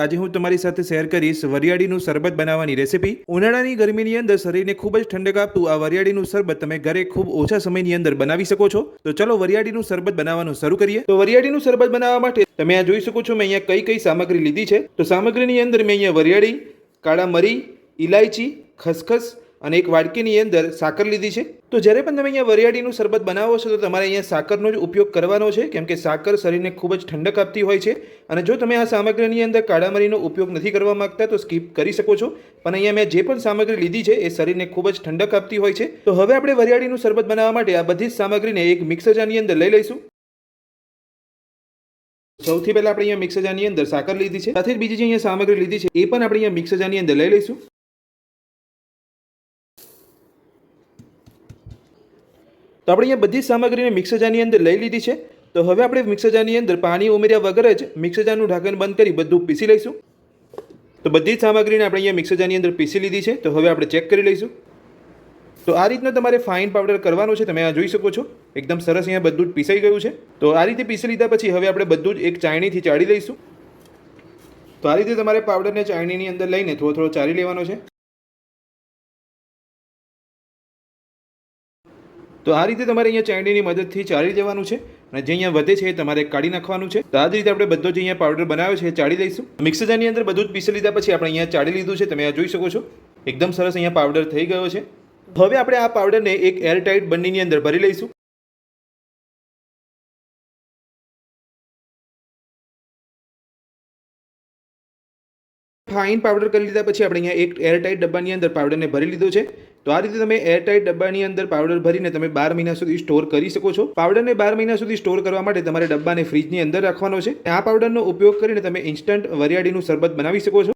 આજે હું તમારી સાથે શેર કરીશ વરિયાળીનું શરબત બનાવવાની રેસીપી। ઉનાળાની ગરમીની અંદર શરીરને ખૂબ જ ઠંડક આપતું આ વરિયાળીનું શરબત તમે ઘરે ખૂબ ઓછા સમયની અંદર બનાવી શકો છો। તો ચલો વરિયાળીનું શરબત બનાવવાનું શરૂ કરીએ। તો વરિયાળીનું શરબત બનાવવા માટે તમે આ જોઈ શકો છો મેં અહીંયા કઈ સામગ્રી લીધી છે। તો સામગ્રીની અંદર મેં અહીંયા વરિયાળી, કાળા મરી, ઇલાયચી, ખસખસ અને એક વાડકીની અંદર સાકર લીધી છે। તો જ્યારે પણ તમે અહીંયા વરિયાળીનું શરબત બનાવો છો તો તમારે અહીંયા સાકરનો જ ઉપયોગ કરવાનો છે, કેમ કે સાકર શરીરને ખૂબ જ ઠંડક આપતી હોય છે। અને જો તમે આ સામગ્રીની અંદર કાળા મરીનો ઉપયોગ નથી કરવા માંગતા તો સ્કીપ કરી શકો છો, પણ અહીંયા મેં જે પણ સામગ્રી લીધી છે એ શરીરને ખૂબ જ ઠંડક આપતી હોય છે। તો હવે આપણે વરિયાળીનું શરબત બનાવવા માટે આ બધી જ સામગ્રીને એક મિક્સર જારની અંદર લઈ લઈશું। સૌથી પહેલા આપણે અહીંયા મિક્સર જારની અંદર સાકર લીધી છે, સાથે જ બીજી જે અહીંયા સામગ્રી લીધી છે એ પણ આપણે અહીંયા મિક્સર જારની અંદર લઈ લઈશું। તો આપણે અહીંયા બધી સામગ્રીને મિક્સર જારની અંદર લઈ લીધી છે। તો હવે આપણે મિક્સર જારની અંદર પાણી ઉમેર્યા વગર જ મિક્સર જારનું ઢાંકણ બંધ કરી બધું પીસી લઈશું। તો બધી જ સામગ્રીને આપણે અહીંયા મિક્સર જારની અંદર પીસી લીધી છે। તો હવે આપણે ચેક કરી લઈશું। તો આ રીતનો તમારે ફાઇન પાવડર કરવાનો છે, તમે આ જોઈ શકો છો એકદમ સરસ અહીંયા બધું જ પીસાઈ ગયું છે। તો આ રીતે પીસી લીધા પછી હવે આપણે બધું જ એક ચાળણીથી ચાળી લઈશું। તો આ રીતે તમારે પાવડરને ચાળણીની અંદર લઈને થોડો ચાળી લેવાનો છે। તો આ રીતે તમારે અહીંયા ચાળણીની મદદથી ચાળી દેવાનું છે અને જે અહીંયા વધે છે એ તમારે કાઢી નાખવાનું છે। તો આ જ રીતે આપણે બધો જે અહીંયા પાવડર બનાવ્યો છે એ ચાળી લઈશું। મિક્સર જારની અંદર બધું જ પીસી લીધા પછી આપણે અહીંયા ચાળી લીધું છે, તમે આ જોઈ શકો છો એકદમ સરસ અહીંયા પાવડર થઈ ગયો છે। હવે આપણે આ પાવડરને એક એરટાઇટ બરણીની અંદર ભરી લઈશું। ફાઇન પાવડર કરી લીધા પછી આપણે અહીંયા એક એરટાઇટ ડબ્બાની અંદર પાવડરને ભરી લીધો છે। તો આ રીતે તમે એરટાઇટ ડબ્બાની અંદર પાવડર ભરીને તમે 12 મહિના સુધી સ્ટોર કરી શકો છો। પાવડરને 12 મહિના સુધી સ્ટોર કરવા માટે તમારે ડબ્બાને ફ્રીજની અંદર રાખવાનો છે। આ પાવડરનો ઉપયોગ કરીને તમે ઇન્સ્ટન્ટ વરિયાળીનું શરબત બનાવી શકો છો।